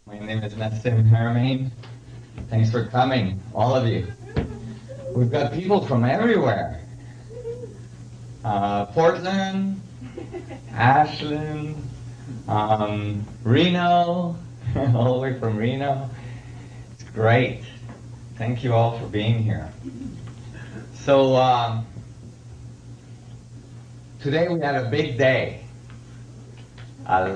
My name is Nassim Haramein. Thanks for coming, all of you. We've got people from everywhere. Portland, Ashland, Reno, all the way from Reno. It's great. Thank you all for being here. So today we had a big day. A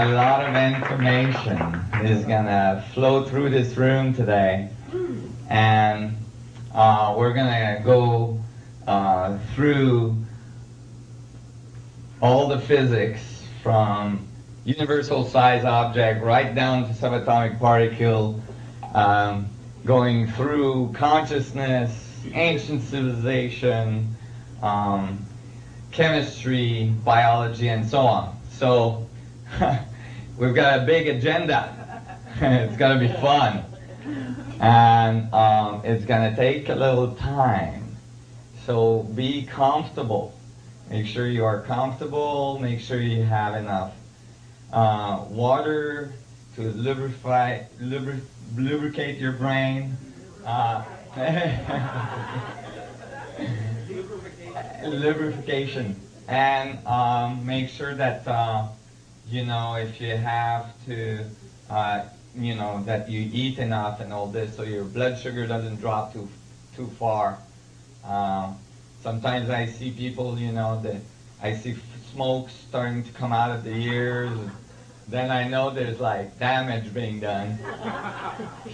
lot of information is gonna flow through this room today, and we're gonna go through all the physics from universal size object right down to subatomic particle, going through consciousness, ancient civilization, chemistry, biology, and so on. So we've got a big agenda. It's going to be fun. And it's going to take a little time. So be comfortable. Make sure you are comfortable. Make sure you have enough water to lubricate your brain. Lubrication. And make sure that you know, if you have to, you know, that you eat enough and all this, so your blood sugar doesn't drop too far. Sometimes I see people, you know, I see smoke starting to come out of the ears. Then I know there's like damage being done.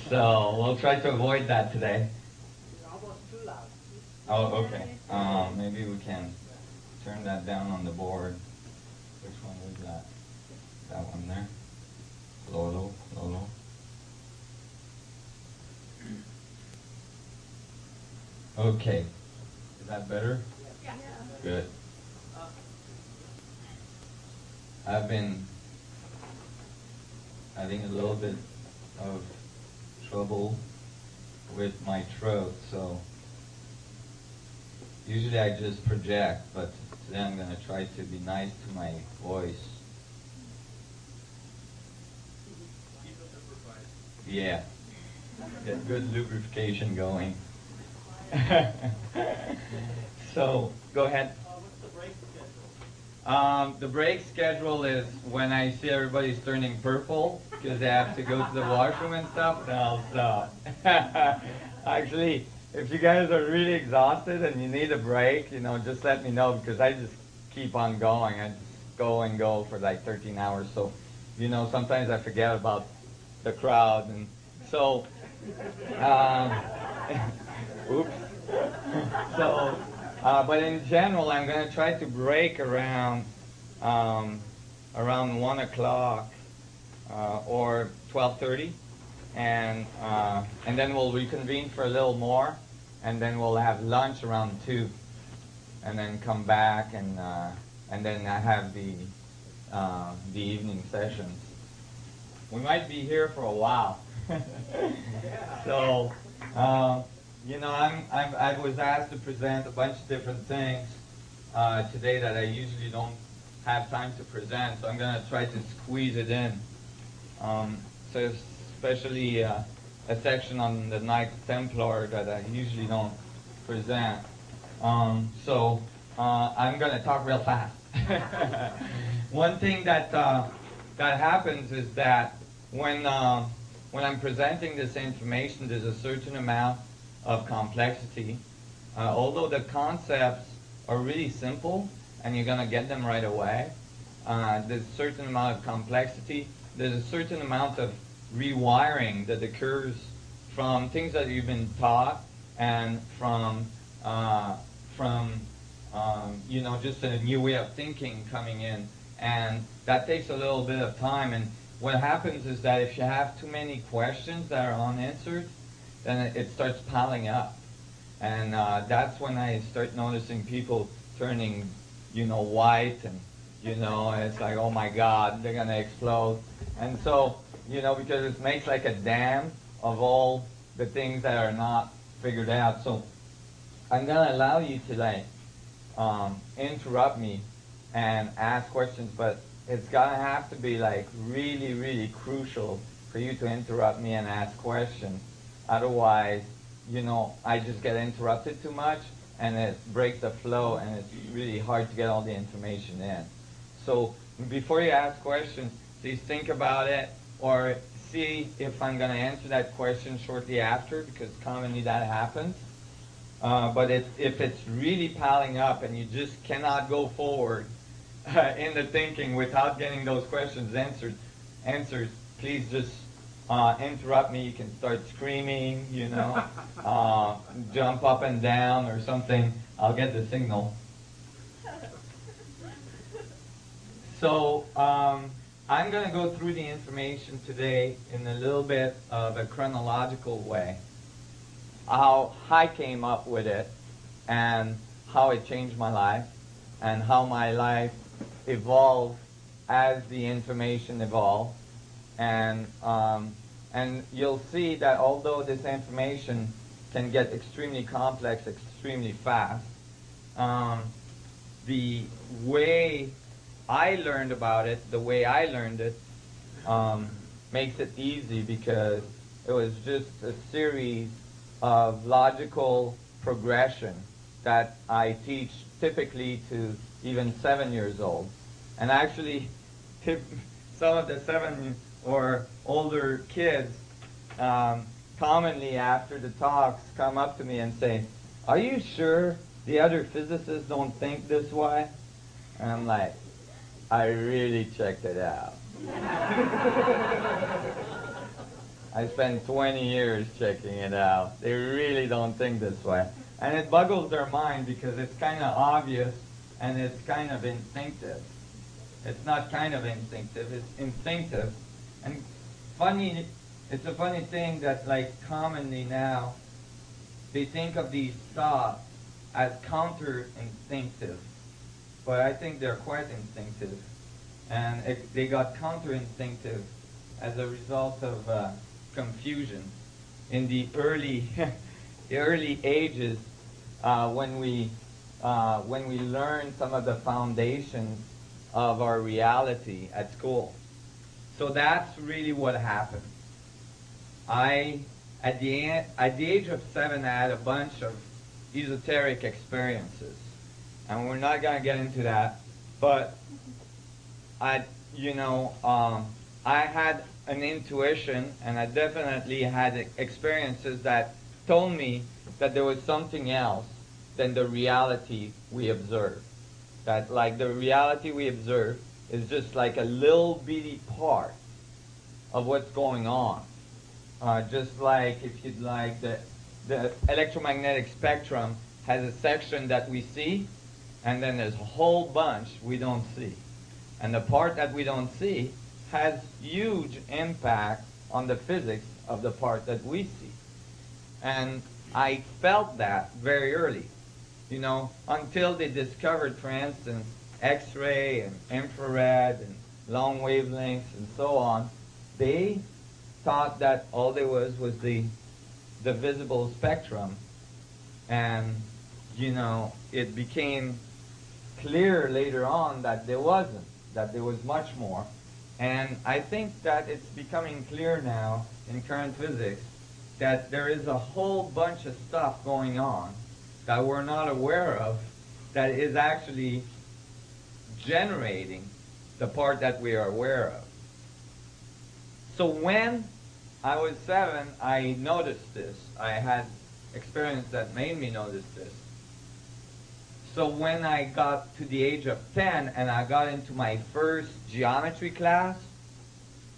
So we'll try to avoid that today. Oh, okay. Maybe we can turn that down on the board. Which one was that? That one there. Low. Okay. Is that better? Yeah. Good. I've been having a little bit of trouble with my throat, so usually I just project, but today I'm going to try to be nice to my voice. Yeah. Get good lubrication going. So, go ahead. What's the break schedule? The break schedule is when I see everybody's turning purple because they have to go to the washroom and stuff, then I'll stop. Actually, if you guys are really exhausted and you need a break, you know, just let me know, because I just keep on going. I just go and go for like 13 hours. So, you know, sometimes I forget about the crowd. And so, oops. So, but in general, I'm going to try to break around 1 o'clock or 12:30. And then we'll reconvene for a little more, and then we'll have lunch around 2, and then come back, and then I have the evening sessions. We might be here for a while. So you know, I was asked to present a bunch of different things today that I usually don't have time to present, so I'm going to try to squeeze it in. So especially a section on the Knights Templar that I usually don't present. So I'm going to talk real fast. One thing that happens is that when I'm presenting this information, there's a certain amount of complexity. Although the concepts are really simple and you're going to get them right away, there's a certain amount of complexity. There's a certain amount of rewiring that occurs from things that you've been taught, and from you know, just a new way of thinking coming in, and that takes a little bit of time. And what happens is that if you have too many questions that are unanswered, then it starts piling up, and that's when I start noticing people turning, you know, white, and you know, it's like, oh my God, they're gonna explode. And so, you know, because it makes like a dam of all the things that are not figured out. So I'm gonna allow you to like interrupt me and ask questions, but it's gonna have to be like really, really crucial for you to interrupt me and ask questions. Otherwise, you know, I just get interrupted too much and it breaks the flow and it's really hard to get all the information in. So before you ask questions, please think about it or see if I'm going to answer that question shortly after, because commonly that happens. But if it's really piling up and you just cannot go forward in the thinking without getting those questions answered, please just interrupt me. You can start screaming, you know, jump up and down or something. I'll get the signal. So I'm going to go through the information today in a little bit of a chronological way. How I came up with it and how it changed my life and how my life evolved as the information evolved. And you'll see that although this information can get extremely complex, extremely fast, the way I learned about it, the way I learned it, makes it easy because it was just a series of logical progression that I teach typically to even 7 years old. And actually, some of the 7 or older kids commonly after the talks come up to me and say, "Are you sure the other physicists don't think this way?" And I'm like, I really checked it out. I spent 20 years checking it out. They really don't think this way. And it boggles their mind because it's kind of obvious and it's kind of instinctive. It's not kind of instinctive, it's instinctive. And funny, it's a funny thing that like commonly now, they think of these thoughts as counter-instinctive. But I think they're quite instinctive. And they got counter-instinctive as a result of confusion. In the early ages, when we learned some of the foundations of our reality at school. So that's really what happened. At the age of 7, I had a bunch of esoteric experiences. And we're not going to get into that, but I had an intuition, and I definitely had experiences that told me that there was something else than the reality we observe. That like the reality we observe is just like a little bitty part of what's going on. Just like if you'd like the electromagnetic spectrum has a section that we see, and then there's a whole bunch we don't see. And the part that we don't see has huge impact on the physics of the part that we see. And I felt that very early, you know, until they discovered, for instance, X-ray and infrared and long wavelengths and so on. They thought that all there was the visible spectrum. And, you know, it became clear later on that there wasn't, that there was much more. And I think that it's becoming clear now in current physics that there is a whole bunch of stuff going on that we're not aware of that is actually generating the part that we are aware of. So when I was 7, I noticed this. I had experience that made me notice this. So when I got to the age of 10 and I got into my first geometry class,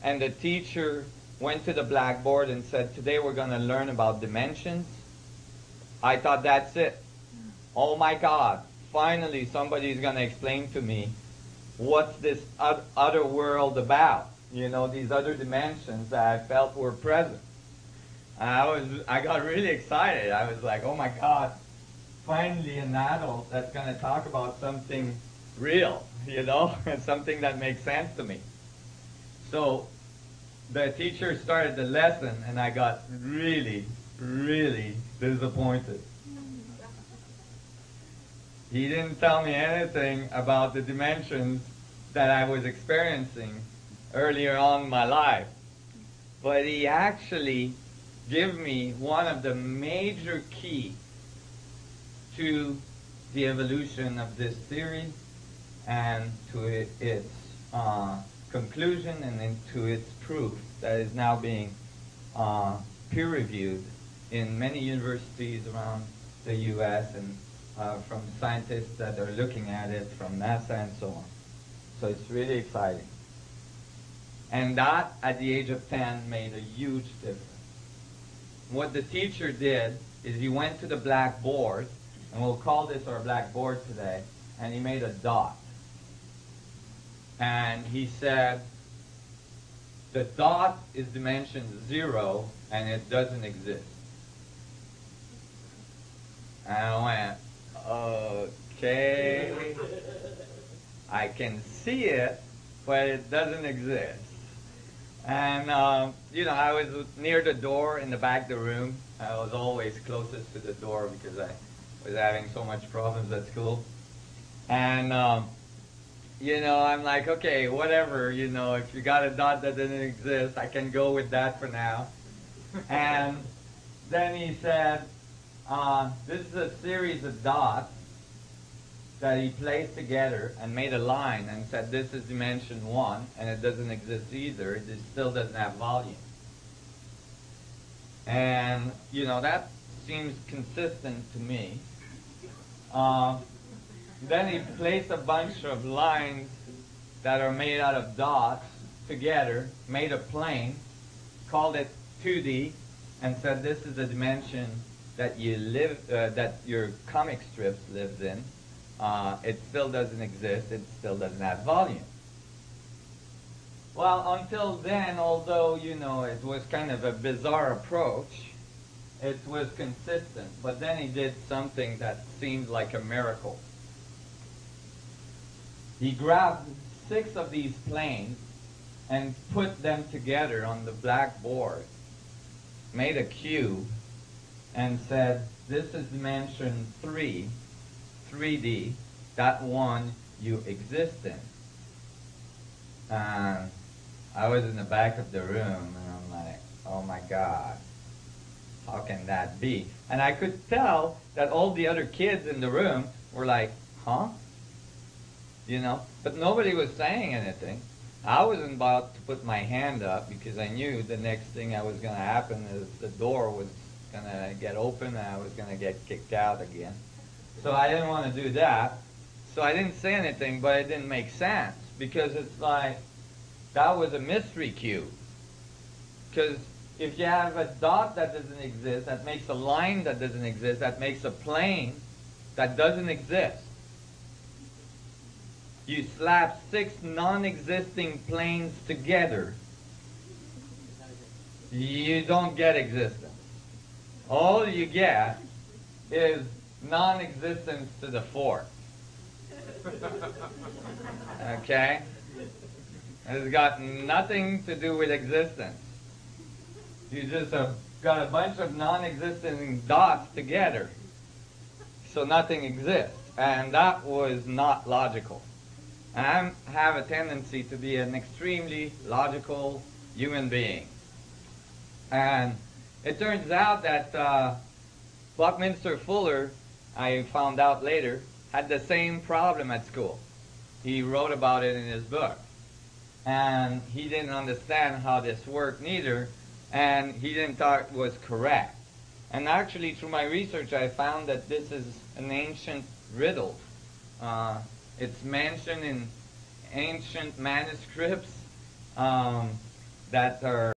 and the teacher went to the blackboard and said, "Today we're going to learn about dimensions," I thought, that's it. Oh my God, finally somebody's going to explain to me what's this other world about. You know, these other dimensions that I felt were present. And I got really excited. I was like, oh my God, finally an adult that's going to talk about something real, you know, and something that makes sense to me. So the teacher started the lesson and I got really, really disappointed. He didn't tell me anything about the dimensions that I was experiencing earlier on in my life. But he actually gave me one of the major keys to the evolution of this theory and to its conclusion and into its proof that is now being peer-reviewed in many universities around the U.S. and from scientists that are looking at it from NASA and so on. So it's really exciting. And that, at the age of 10, made a huge difference. What the teacher did is he went to the blackboard, and we'll call this our blackboard today, and he made a dot. And he said, the dot is dimension 0, and it doesn't exist. And I went, okay, I can see it, but it doesn't exist. And, you know, I was near the door in the back of the room. I was always closest to the door because I was having so much problems at school. And, you know, I'm like, okay, whatever, you know, if you got a dot that doesn't exist, I can go with that for now. And then he said, this is a series of dots that he placed together and made a line and said this is dimension 1 and it doesn't exist either. It still doesn't have volume. And, you know, that seems consistent to me. Then he placed a bunch of lines that are made out of dots together, made a plane, called it 2D, and said this is the dimension that you live, that your comic strips lives in. It still doesn't exist. It still doesn't have volume. Well, until then, although, you know, it was kind of a bizarre approach, it was consistent. But then he did something that seemed like a miracle. He grabbed 6 of these planes and put them together on the blackboard, made a cube, and said, this is dimension 3, 3D, that one you exist in. And I was in the back of the room, and I'm like, oh my God, how can that be? And I could tell that all the other kids in the room were like, huh? You know, but nobody was saying anything. I wasn't about to put my hand up because I knew the next thing that was going to happen is the door was going to get open and I was going to get kicked out again. So I didn't want to do that. So I didn't say anything, but it didn't make sense because it's like that was a mystery cube. Because if you have a dot that doesn't exist, that makes a line that doesn't exist, that makes a plane that doesn't exist. You slap 6 non-existing planes together, you don't get existence. All you get is non-existence to the 4th. Okay? It's got nothing to do with existence. You just have got a bunch of non-existent dots together. So nothing exists. And that was not logical. And I have a tendency to be an extremely logical human being. And it turns out that Buckminster Fuller, I found out later, had the same problem at school. He wrote about it in his book. And he didn't understand how this worked neither, and he didn't thought it was correct. And actually, through my research, I found that this is an ancient riddle. It's mentioned in ancient manuscripts that are